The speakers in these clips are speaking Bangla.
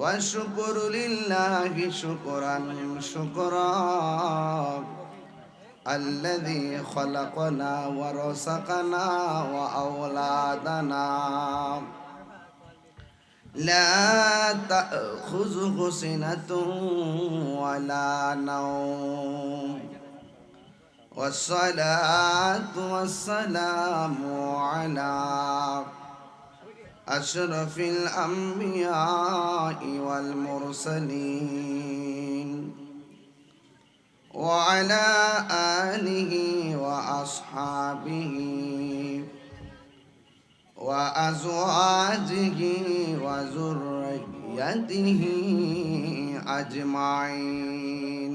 والشكر لله شكرا شكرا الذي خلقنا ورزقنا وأولادنا لا تأخذه سنة ولا نوم والصلاة والسلام على أشرف الأنبياء والمرسلين وعلى آله وأصحابه وأزواجه وذريته أجمعين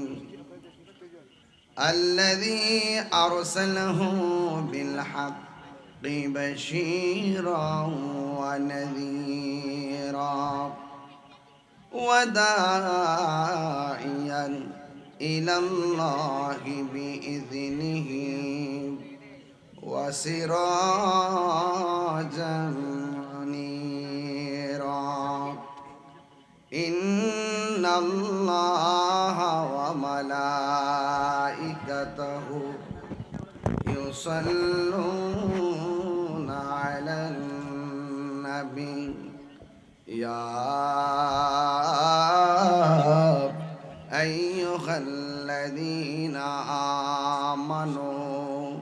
الذي أرسله بالحق بشيرا ونذيرا وداعيا إلى الله بإذنه وسراجا منيرا إن الله وملائكته يصلون على النبي يا أيها الذين آمنوا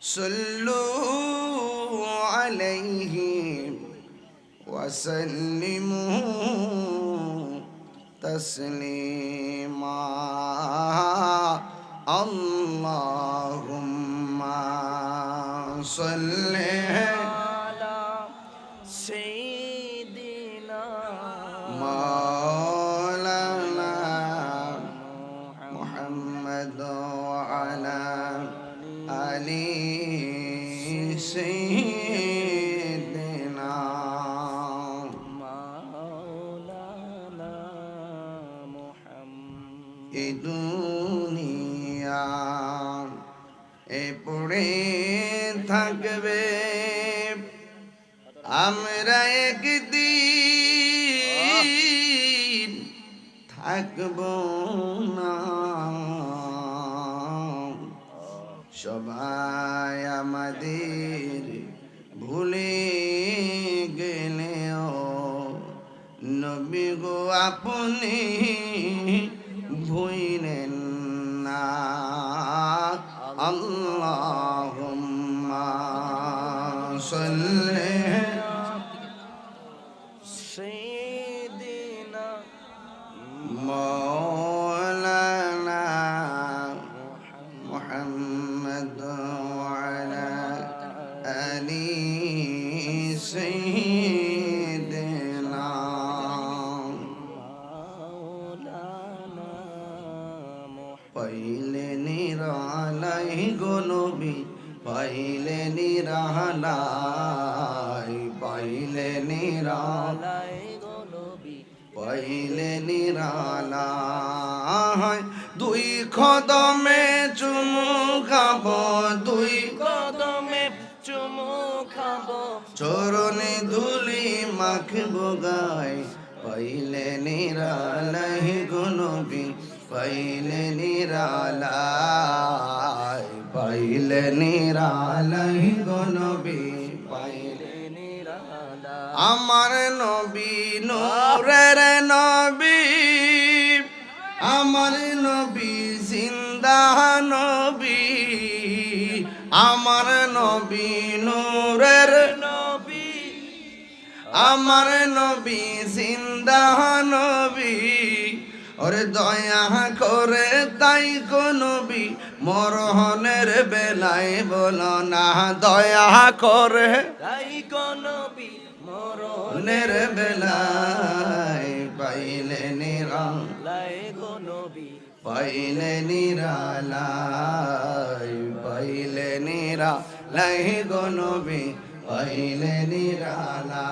صلوا عليه وسلموا تسليما اللهم صل على سيدنا مولانا محمد وعلى آل سيدنا مولانا محمد এ দুনিয়া এ পড়ে থাকবে আমরা একদিন থাকব না সবাই আমাদের ভুলে গেলেও নবী গো আপনি ভুলেন না আল্লাহুম্মা সাল্লি سيدنا مولانا محمد وعلى آل سيدنا مولانا محمد পাইলে নিরালাই গো নবী পাইলে নিরালাই পাইলে নিরালাই পাইলে নিরালাই দুই কদমে চুমু খাবো দুই কদমে চুমু খাবো চরণে ধুলি মাখবো গায় পাইলে নিরালাই গো নবী পাইলে নিরালাই পাইলে নিরালাই গো নবী পাইলে নিরালা আমার নবী নূরের নবী আমার নবী জিন্দা নবী আমার নবী নূরের নবী আমার নবী জিন্দা নবী ওরে দয়া করে তাই গো নবী মরহনের বেলায় বলো না দয়া করে তাই কোন নবী মরণ নের বেলায় পাইলে নিরাল লাই গো নবী পাইলে নিরালাই পাইলে নিরালাই গো নবী পাইলে নিরালা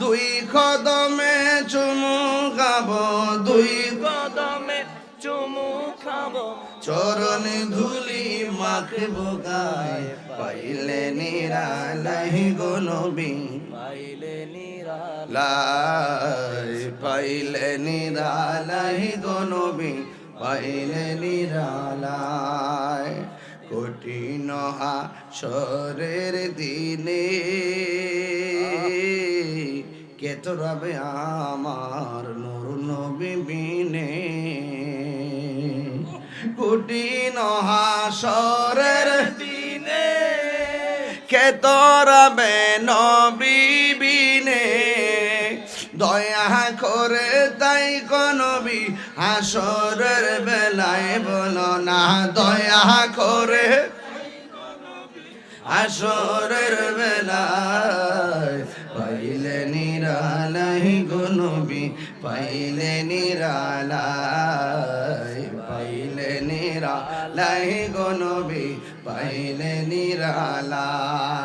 দুই কদমে চুমু খাবো দুই কদমে চুমু খাবো চরণ ধুলি মাখবো গায় পাইলে নিরালাই গো নবী পাইলে নিরা লাই পাইলে নিরালাই গো নবী পাইলে নিরালাই কঠিন হাসরের দিনে কে তো রবে আমার নূর নবী বিনে কঠিন হাসরের দিনে কে তো রবে নবী বিনে দয়া করে তাই নবী হাসরের বেলায় বলো না দয়া করে হাসরের বেলায় পাইলে নিরালাই গো নবী পাইলে নিরালাই পাইলে নিরালাই গো নবী পাইলে নিরালাই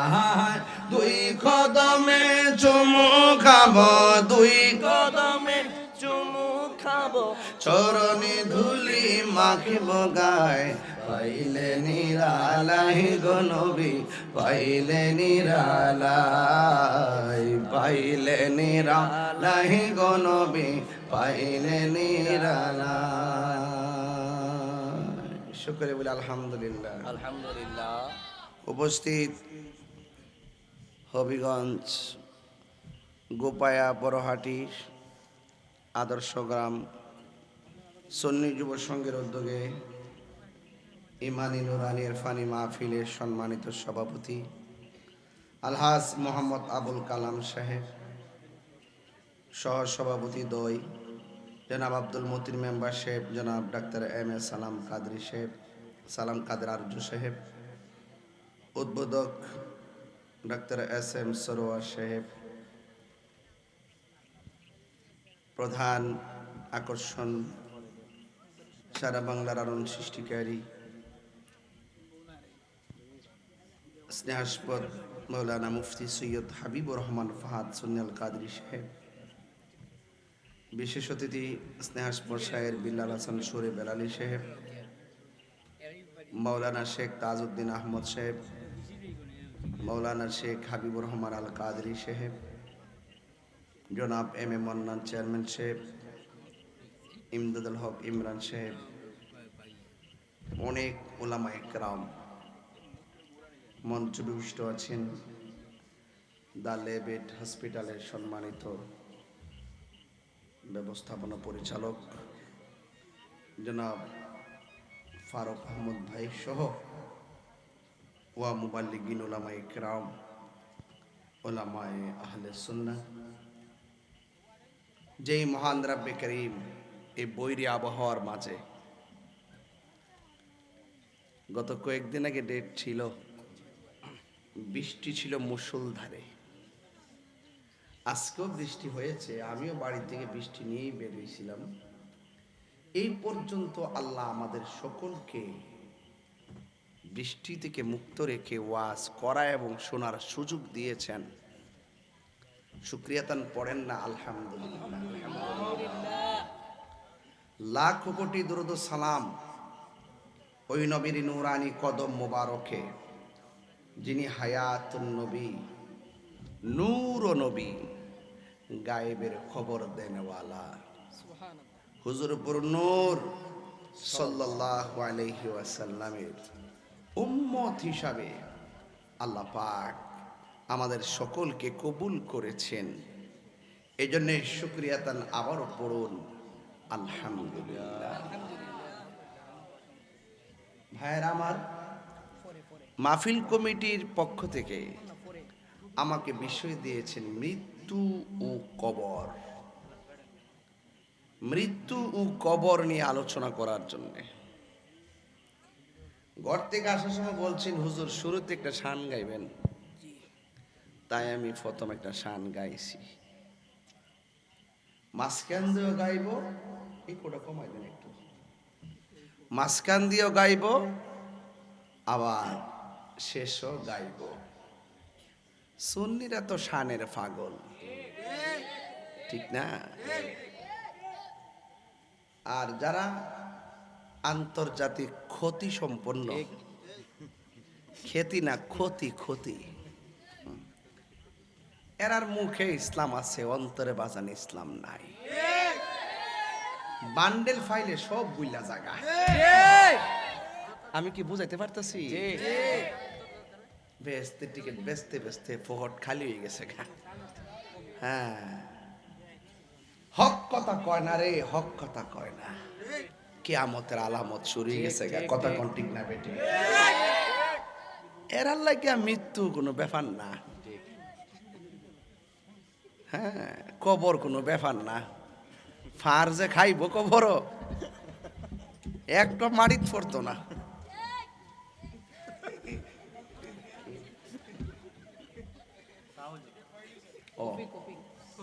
দুই কদমে চুমু খাবো দুই কদমে চুমু খাবো চরণে ধুলি মাখিব গায় পাইলে নিরালাই গো নবী পাইলে নিরালাই পাইলে নিরালাই গো নবী পাইলে নিরালাই শুকরে বলে আলহামদুলিল্লাহ। আলহামদুলিল্লাহ। উপস্থিত হবিগঞ্জ গোপায়া বড়হাটি আদর্শ গ্রাম সুন্নি যুব সংঘের উদ্যোগে ইমানি নুরানি ইরফানি মাহফিলের সম্মানিত সভাপতি আলহাজ মোহাম্মদ আবুল কালাম সাহেব, সহ সভাপতি দই জনাব আব্দুল মতিন মেম্বার সাহেব, জনাব ডাক্তার এম এ সালাম কাদরি সাহেব, সালাম কাদের আরজু সাহেব, উদ্বোধক ডাক্তার এস এম সরোয়ার সাহেব, প্রধান আকর্ষণ সারা বাংলার আলোড়ন সৃষ্টিকারী স্নেহাস্পদ মৌলানা মুফতি সৈয়দ হাবিবুর রহমান ফাহাদ সুন্নাল কাদরি সাহেব, বিশেষ অতিথি স্নেহাস্পদ শায়ের বিল্লাল হাসান সুরে বেলালি সাহেব, মৌলানা শেখ তাজউদ্দিন আহমদ সাহেব, মৌলানা শেখ হাবিবুর রহমান আল কাদরি সাহেব, জনাব এম এ মন্নান চেয়ারম্যান সাহেব, ইমদাদুল হক ইমরান সাহেব, অনেক ওলামা একরাম মঞ্চ বিশিষ্ট আছেন, দ্য লেবেট হসপিটালের সম্মানিত ব্যবস্থাপনা পরিচালক জনাব ফারুক আহমদ ভাই সহ ওয়া মুবাল্লিগিন ওলামা একরাম ওলামায়ে আহলে সুন্নাহ, যেই মহান রাব্বে করিম এই বৈরী আবহাওয়ার মাঝে গত কয়েকদিন আগে ডেট ছিল, বৃষ্টি ছিল মুষলধারে, আজকেও বৃষ্টি হয়েছে, আমিও বাড়ি থেকে বৃষ্টি নিয়েই বের হয়েছিলাম। এই পর্যন্ত আল্লাহ আমাদের সকলকে বৃষ্টি থেকে মুক্ত রেখে ওয়াজ করা এবং শোনার সুযোগ দিয়েছেন। শুকরিয়াতান পড়েন না আলহামদুলিল্লাহ। লাখ কোটি দরুদ ও সালাম ওই নবীর নূরানি কদম মোবারকে, যিনি হায়াতুন নবী, নূর ও নবী, গায়েবের খবর দেনওয়ালা হুজুরপুর নূর সাল্লাল্লাহু আলাইহি ওয়াসাল্লামের উম্মত হিসাবে আল্লাহ পাক আমাদের সকলকে কবুল করেছেন। এই জন্যে শুকরিয়াতান আবারও পড়ুন আলহামদুলিল্লাহ। ভাইয়ের আমার, মাহফিল কমিটির পক্ষ থেকে আমাকে বিষয় দিয়েছেন মৃত্যু ও কবর। মৃত্যু ও কবর নিয়ে আলোচনা করার জন্য ঘর থেকে আসার সময় বলছেন হুজুর শুরুতে একটা শান গাইবেন, তাই আমি প্রথম একটা শান গাইছি। মাঝখান দিয়েও গাইব, এই কোটা কমাই দেন একটু, মাঝখান দিয়েও গাইব আবার শেষও গাইব। সুন্নিরা তো শানের পাগল, ঠিক না? আর যারা আন্তর্জাতিক ক্ষতি সম্পন্ন, খ্যাতি না ক্ষতি, ক্ষতি, এরার মুখে ইসলাম আছে, অন্তরে বাজান ইসলাম নাই। বান্ডেল ফাইলে সব বুইলা জায়গা। আমি কি বুঝাইতে পারতেছি? বেচতে টিকিট বেচতে বেচতে ফহট খালি হয়ে গেছে গা। হ্যাঁ, হক কথা কয় না রে, হক কথা কয় না। কিয়ামতের আলামত শুরু হয়ে গেছে গা। কথা কোন ঠিক না বেটি? এরার লাগিয়া মৃত্যু কোনো ব্যাপার না। হ্যাঁ, কবর কোনো ব্যাপার না। ফার যে খাইব কবর একটা মারিত পড়তো না। ও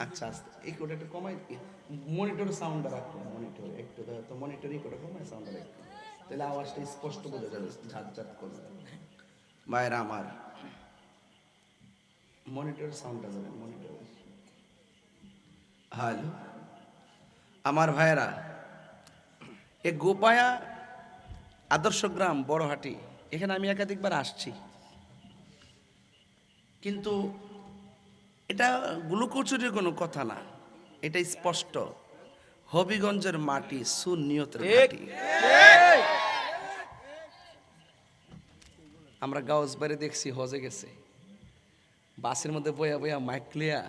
আচ্ছা, আচ্ছা, এই কোটা একটু কমাই, মনিটর সাউন্ডটা রাখো। মনিটর একটু তো মনিটরই করে কমাই সাউন্ডটা রাখো, তাহলে আওয়াজটা স্পষ্ট বোঝা যাবে, ঝাঁক ঝাঁক করবে। ভাইরা আমার, মনিটর সাউন্ডটা যাবে, মনিটর। হ্যালো আমার ভাইরা, এ গোপায়া আদর্শ গ্রাম বড়হাটি, এখানে আমি একাধিকবার আসছি, কিন্তু এটা গ্লুকোচুরির কোনো কথা না, এটা স্পষ্ট হবিগঞ্জের মাটি, সুন্নিয়তের মাটি। আমরা গাউসবাড়ি দেখছি, হজে গেছে, বাসের মধ্যে বয়া বয়া মাইক লিয়া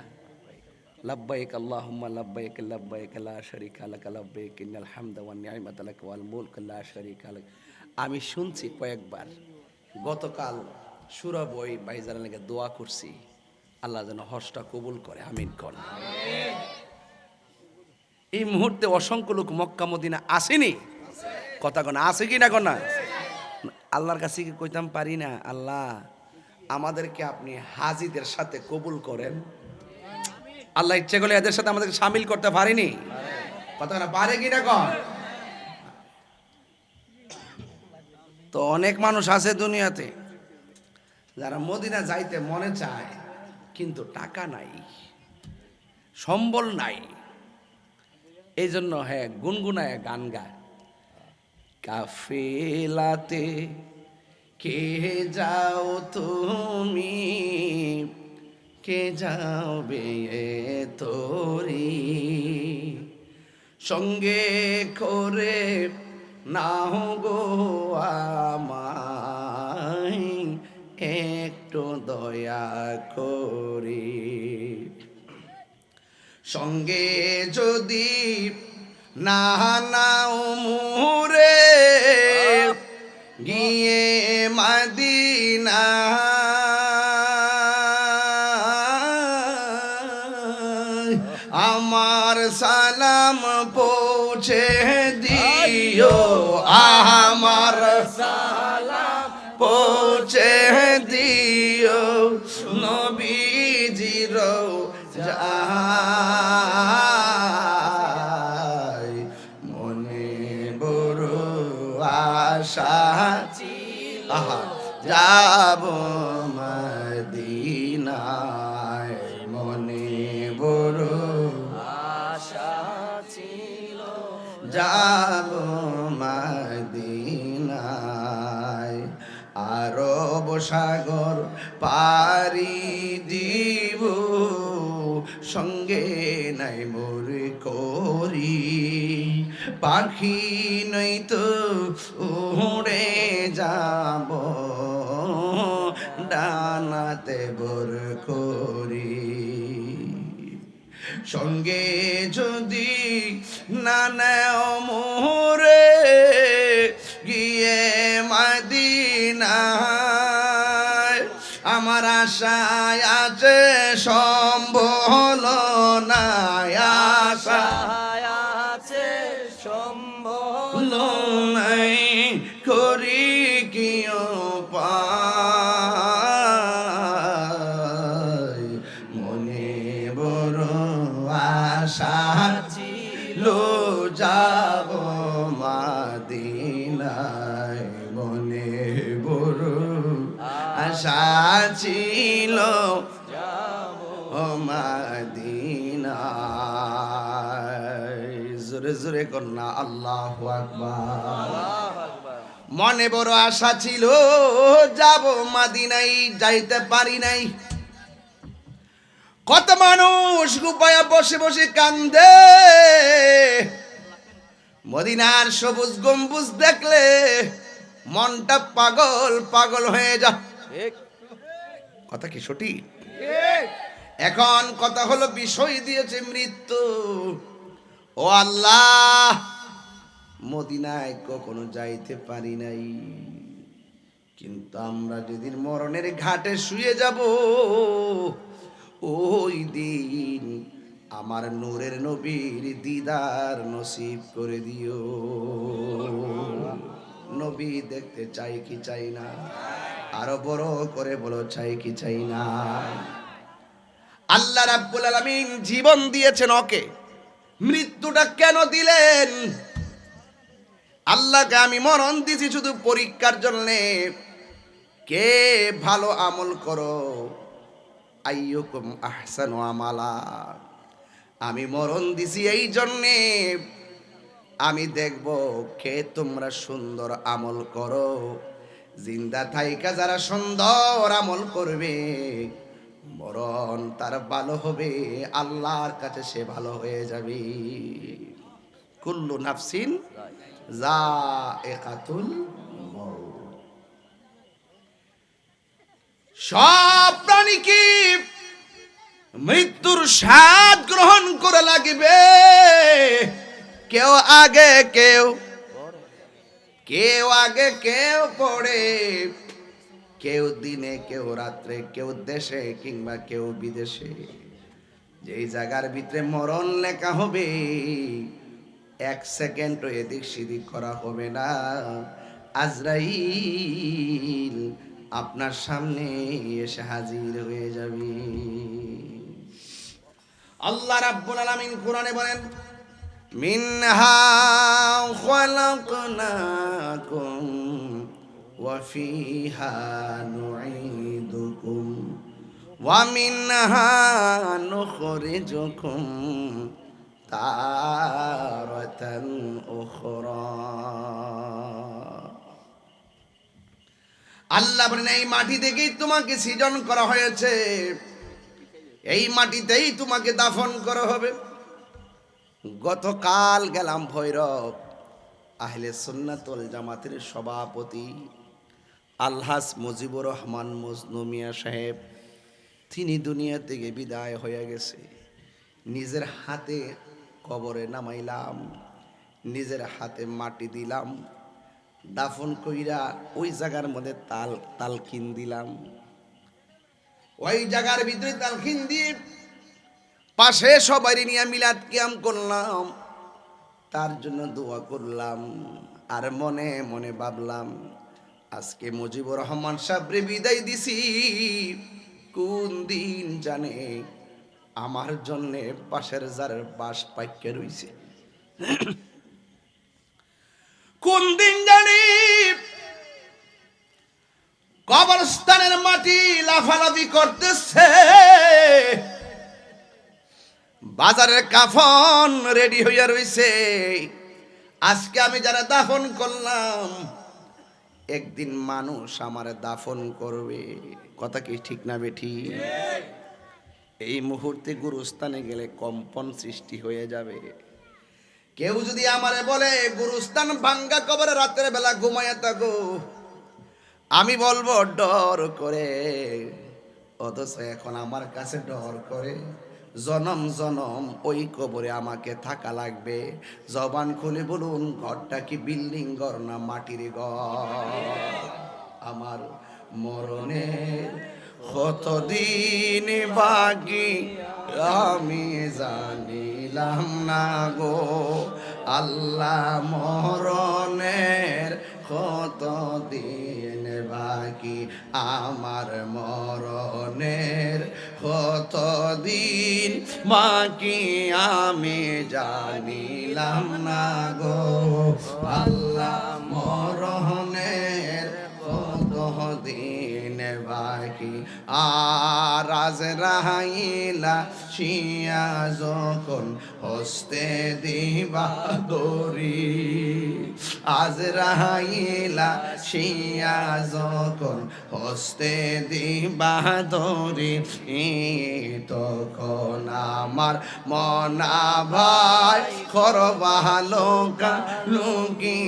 লাব্বাইক আল্লাহুম্মা লাব্বাইক লাব্বাইক লা শারীকা লাক লাব্বাইক ইন্নাল হামদা ওয়ান নি'মাতা লাক ওয়াল মুলক লা শারীকা লাক। আমি শুনছি কয়েকবার। গতকাল সুরাবই ভাইজানের লাগে দোয়া করছি, আল্লাহ যেন হজটা কবুল করে, আমিন কর। এই মুহূর্তে অসংখ্য লোক মক্কা মদিনা আসেনি, কথা কোন আছে কি না কোনা? আল্লাহর কাছে কি কইতাম পারি না, আল্লাহ আমাদেরকে আপনি হাজিদের সাথে কবুল করেন। আল্লাহ ইচ্ছে করলে এদের সাথে আমাদেরকে সামিল করতে পারিনি, কথা না পারে কি না কন? তো অনেক মানুষ আছে দুনিয়াতে যারা মদিনা যাইতে মনে চায়, কিন্তু টাকা নাই, সম্বল নাই। এই জন্য হ্যাঁ গুনগুনায় গান গায়, কাফেলাতে কে যাও তুমি, কে যাবে তোরি, সঙ্গে করে নাও গো আমায়, একটু দয়া করি। সঙ্গে যদি না নাও মুরে, গিয়ে মদিনা আমার সালাম পৌঁছে দিও, আমার সালাম পৌঁছে দিও, নবীজির যায় মনে বড় আশা ছিল, যাব মদিনায়, মনে বড় আশা ছিল, যাব মদিনায়। আরব সাগর পারি দিব, সঙ্গে নাই মোর করি, পাখি নই তো উড়ে যাব, ডানাতে বোর করি। সঙ্গে যদি না নেও মোরে, গিয়ে মদিনায় আমার আশায় আছে সম্বল নাই, আশায় আছে সম্বল নাই, করি কি উপায়, মনে বড় আশা ছিল, যাব মদিনায়, মনে বড় আশা ছিল, যাব মদিনায়। জোরে জোরে কন্যা আল্লাহু আকবার। মনে বড় আশা ছিল, যাব মদিনায়, যাইতে পারি নাই। কত মানুষ গুপায়া বসে বসে কান্দে, মদিনার সবুজ গম্বুজ দেখলে মনটা পাগল পাগল হয়ে যায়। ঠিক কথা কি সঠিক? এখন কথা হলো বিষয় দিয়েছে মৃত্যু। ও আল্লাহ, মদিনায় কখনো যাইতে পারি নাই, কিন্তু আমরা যেদিন মরণের ঘাটে শুয়ে যাব ওই দিন আমার নূরের নবীর দিদার নসিব করে দিও। নবী দেখতে চাই কি চাই না? আরো বড় করে বলো, চাই কি চাই না? আল্লাহ রাব্বুল আলামিন জীবন দিয়েছেন ওকে, মৃত্যুটা কেন দিলেন? আল্লাহকে আমি মরণ দিছি শুধু পরীক্ষার জন্যে। কে ভালো আমল করো, আইয়ুকুম আহসানু আমালা। আমি মরণ দিছি এই জন্যে আমি দেখব কে তোমরা সুন্দর আমল করো। জিন্দা থাইকা যারা সুন্দর আমল করবে মরণ তার ভালো হবে, আল্লাহর কাছে সে ভালো হয়ে যাবে। কুল্লু নাফসিন যায়েকাতুল মাউত। সব প্রাণী কি মৃত্যুর স্বাদ গ্রহণ করে লাগবে? কেউ আগে কেউ আগে কেউ পড়ে, কেউ দিনে কেউ রাত্রে, কেউ দেশে কিংবা কেউ বিদেশে। যেই জায়গার ভিতরে মরণ লেখা হবে এক সেকেন্ড এদিক সেদিক করা হবে না। আজরাইল আপনার সামনে এসে হাজির হয়ে যাবে। আল্লাহ রাব্বুল আলামিন কোরআনে বলেন, মিনহা খালাকনাকুম ওয়া ফিহা নুঈদুকুম ওয়া মিনহা নুখরিজুকুম তারাতান উখরা। আল্লাহ বলেন, এই মাটি থেকেই তোমাকে সৃজন করা হয়েছে, এই মাটিতেই তোমাকে দাফন করা হবে। গতকাল গেলাম ভৈরব, আহলে সুন্নাত ওয়াল জামাতের সভাপতি আলহাজ মুজিবুর রহমান মজনু মিয়া সাহেব, তিনি দুনিয়া থেকে বিদায় হয়ে গেছে। নিজের হাতে কবরে নামাইলাম, নিজের হাতে মাটি দিলাম, দাফন কইরা ওই জায়গার মধ্যে তালকিন দিলাম। ওই জায়গার ভিতরে তালকিন দিয়ে পাশে সবাই নিয়ে মিলাদ কিয়াম করলাম, তার জন্য দোয়া করলাম। আর মনে মনে ভাবলাম, আজকে মুজিবুর রহমান সাহেবরে বিদায় দিছি, কোন দিন জানে আমার জন্যে পাশের জারের বাস পাইকে রইছে, কোন দিন জানি কবরস্থানের মাটি লাফালাফি করতেছে, বাজারের কাফন রেডি হইয়া রইছে। আজকে আমি যারা দাফন করলাম, একদিন মানুষ আমার দাফন করবে। কথা কি ঠিক না বেঠি? এই মুহূর্তে গুরুস্থানে গেলে কম্পন সৃষ্টি হয়ে যাবে। কেউ যদি আমারে বলে গুরুস্থান ভাঙ্গা কবরে রাতের বেলা ঘুমাইয়া থাকো, আমি বলবো ডর করে। অথচ এখন আমার কাছে ডর করে, জনম জনম ওই কবরে আমাকে থাকা লাগবে। জবান খুলে বলুন, ঘরটা কি বিল্ডিং ঘর না মাটির ঘর? আমার মরণের কতদিন বাকি আমি জানিলাম না গো আল্লাহ, মরণের কতদিন বাকি, আমার মরণের কতদিন বাকি আমি জানিলাম না গো আল্লাহ, মরণের কতদিন বাকি। বাকি আর আজরাইলা শিয়া যখন হস্তে দিবা দরি আজরাইলা শিয়া যখন হস্তে দিবা দরি তখন আমার মনা ভাই করবা লোকা লুকি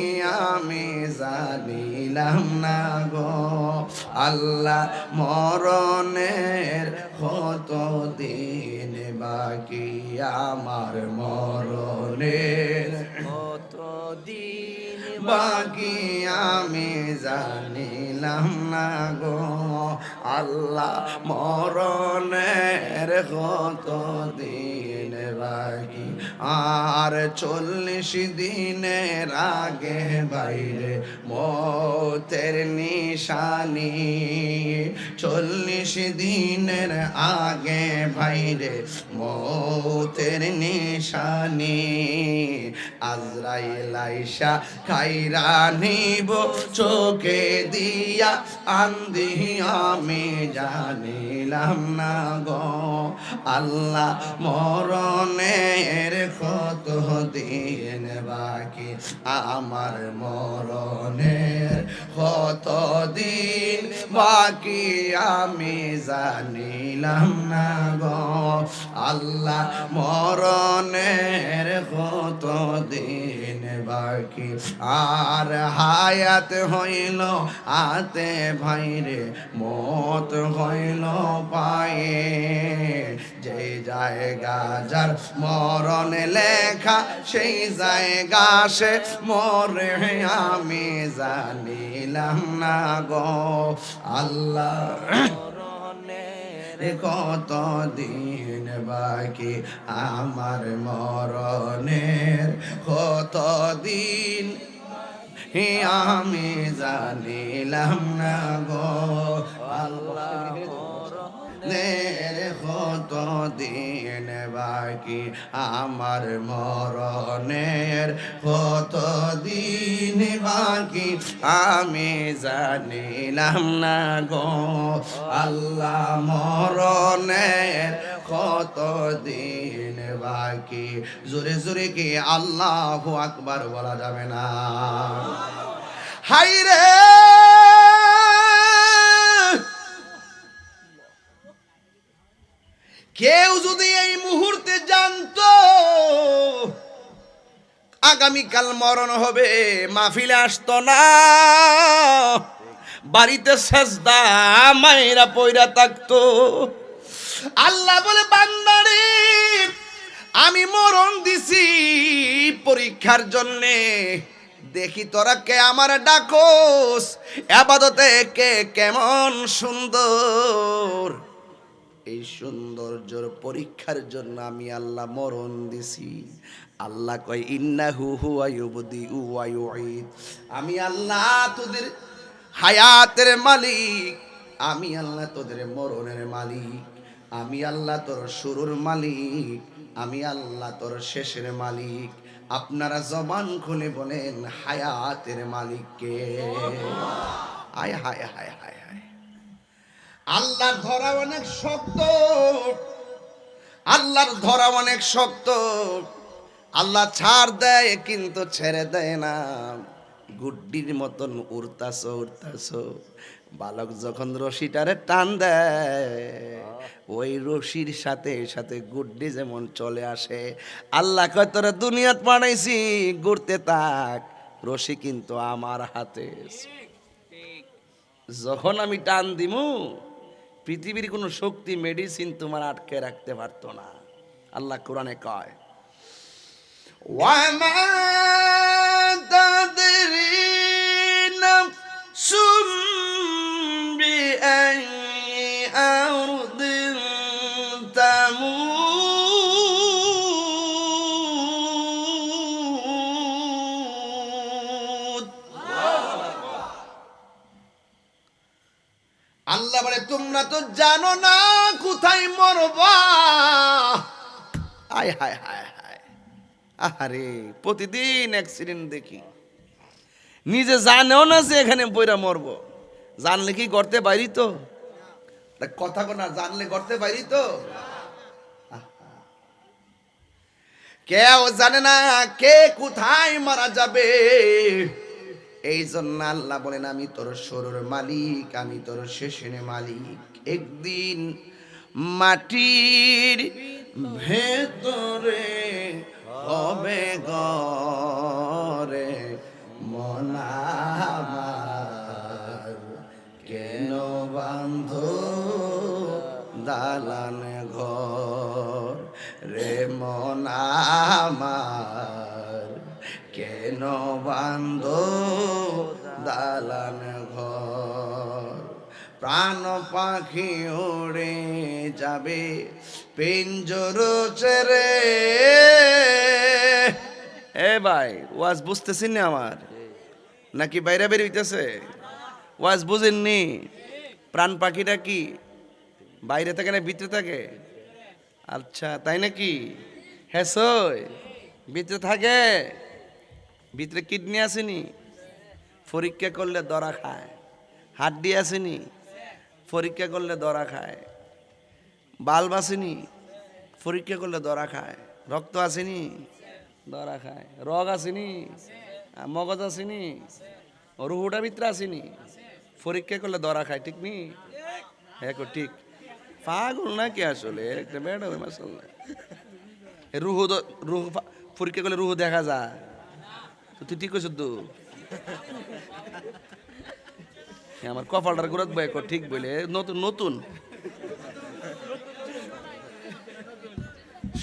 আমি জানিলাম না গো আল্লাহ মরণের কত দিন বাকি আমার মরণের কতদিন বাকি আমি জানিলাম না গো আল্লাহ মরণের কত দিন বাকি আর 40 দিনের আগে বাইরে মতের নিশানি 40 দিনের আগে বাইরে মতের নিশানি আজরাইল আইসা খাইরা নিব চোখে দিয়া আন্দি আমি জানিলাম না গো আল্লাহ মরণের কত দিন বাকি আমার মরণের কত দিন বাকি আমি জানিলাম না গো আল্লাহ মরণের কত দিন বাকি আর হায়াত হইল আতে ভাইরে মত হইল পায়ে যে জায়গা যার মরণ লেখা সেই জায়গা সে মরে আমি জানিলাম না গো আল্লাহ কত দিন বাকি আমার মরণের কত দিন আমি জানিলাম না গো আল্লাহ কত দিন বাকি আমার মরণের কত দিন বাকি আমি জানিলাম না গো আল্লাহ মরণের কত দিন বাকি জোরে জোরে কি আল্লাহু আকবার বলা যাবে না হায় রে কেউ যদি এই মুহূর্তে জানতো আগামীকাল মরণ হবে মাহফিলে আসতো না বাড়িতে সেজদা মায়েরা পয়রা থাকতো আল্লাহ বলে বান্দারে আমি মরণ দিছি পরীক্ষার জন্যে দেখি তোরা কে আমার ডাকোস ইবাদতে কে কেমন সুন্দর এই সৌন্দর্যের পরীক্ষার জন্য আমি আল্লাহ মরণ দিছি আল্লাহ কয় ইন্নাহু হুয়া ইউবদিউ ওয়া ইউঈদ আমি আল্লাহ তোদের হায়াতের মালিক আমি আল্লাহ তোদের মরণের মালিক আমি আল্লাহ তোর শুরুর মালিক আমি আল্লাহ তোর শেষের মালিক আপনারা জবান খুলে বলেন হায়াতের মালিক কে হায় হায় হায় হায় হায় আল্লাহর ধরা অনেক শক্ত আল্লাহর ধরা অনেক শক্ত আল্লাহ ছাড় দেয় কিন্তু ছেড়ে দেয় না গুড্ডির মতন উড়তাছো উড়তাছো বালক যখন রশিটারে টান দেয় ওই রশির সাথে সাথে গুড্ডি যেমন চলে আসে আল্লাহ কয় তোরা দুনিয়াত পাঠাইছি ঘুরতে থাক রশি কিন্তু আমার হাতে যখন আমি টান দিমু পৃথিবীর কোনো শক্তি মেডিসিন তোমার আটকে রাখতে পারতো না আল্লাহ কোরআনে কয় ওয়ামা তাদরিনা সুমবি আই আরদিন তামুত আল্লাহ বলে তোমরা তো জানো না কোথায় মরবা আয় হায় হায় হায় আরে প্রতিদিন অ্যাক্সিডেন্ট দেখি নিজে জানেও না যে এখানে বইরা মরবো জানলে কি করতে পারি তো তা কথা না জানলে করতে পারি তো। কেউ জানে না কে কোথায় মারা যাবে, এই জন্য আল্লাহ বলেন আমি তোর শুরুর মালিক, আমি তোর শেষের মালিক। একদিন মাটির ভেতরে হবে ঘরে মন আমার, কেন বান্ধ দালান ঘর রে মন আমার, কেন বান্ধ দালান ঘর। প্রাণ পাখি উড়ে যাবে পিঞ্জর ছেড়ে। এ ভাই ওয়াজ বুঝতেছেন না আমার, নাকি বাইরে বের হইতেছে? ওয়াজ বুঝেননি? প্রাণ পাখিটা কি বাইরে থাকে না ভিতরে থাকে? আচ্ছা তাই নাকি? হ্যাঁ সই ভিতরে থাকে। ভিতরে কিডনি আসেনি, পরীক্ষা করলে ধরা খায়। হাড্ডি আসেনি, পরীক্ষা করলে ধরা খায়। বাল্ব আসেনি, পরীক্ষা করলে ধরা খায়। রক্ত আসেনি, ধরা খায়। রগ আসেনি, মগজ আসেনি, রুহুটা ভিতরে আসেনি, পরীক্ষা করলে ধরা খায়। ঠিক নি? হ্যাঁ ঠিক। পাগল নাকি আসলে একটা বেড়া মাসাল্লাহ। রুহু রুহু পরীক্ষা করলে রুহু দেখা যায় তো? তুই ঠিক করছিস তো? আমার কপালটার গুরত বয় ঠিক বলে নতুন নতুন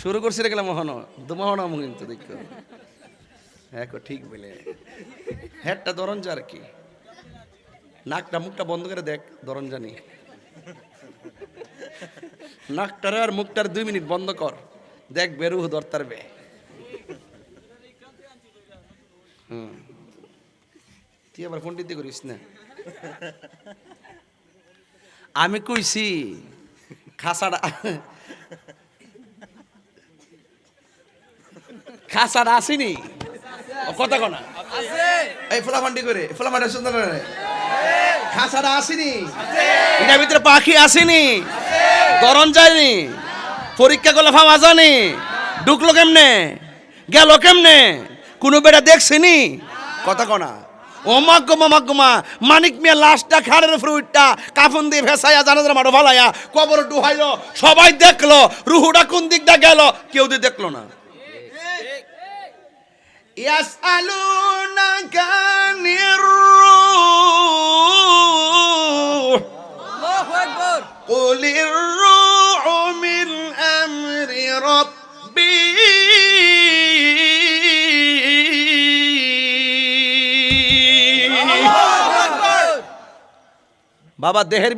শুরু করছি রে গেলাম মহান মহান কিন্তু দেখো। হ্যাঁ ঠিক বলে হেডটা ধরন যা আর কি, নাকটা মুখটা বন্ধ করে দেখ ধরন জানি। নাকটার আর মুখটার 2 মিনিট বন্ধ কর, দেখ বেরু দরতার বে। তুই আবার ফোন টিতে করিস না। আমি কইছি খাসাটা খাসাটা আসেনি কথা কনা এই ফোলাফান্ডি করে ফোলাফান্ডি সুন্দর করে খাসাটা আসেনি, এটার ভিতরে পাখি আসেনি, গরম যায়নি, পরীক্ষা করলে ফাওয়া জানি, ঢুকলো কেমনে গেল কেমনে কোনো বেটা দেখছেনি কথা কনা। ও মাগমা মানিক মিয়া লাশটা খাড়ের উপরে উঠটা কাফন দিয়ে ভেসাইয়া জানাজার মাঠে ফালাইয়া কবর ডুহাইলো, সবাই দেখলো রুহুটা কোন দিক দিয়ে গেল কেউ দিয়ে দেখলো না। ইয়াসআলুনাকা আনির রূহ আল্লাহু আকবার কুলির রূহু মিন আমরি রাব্বি বাবা দেহের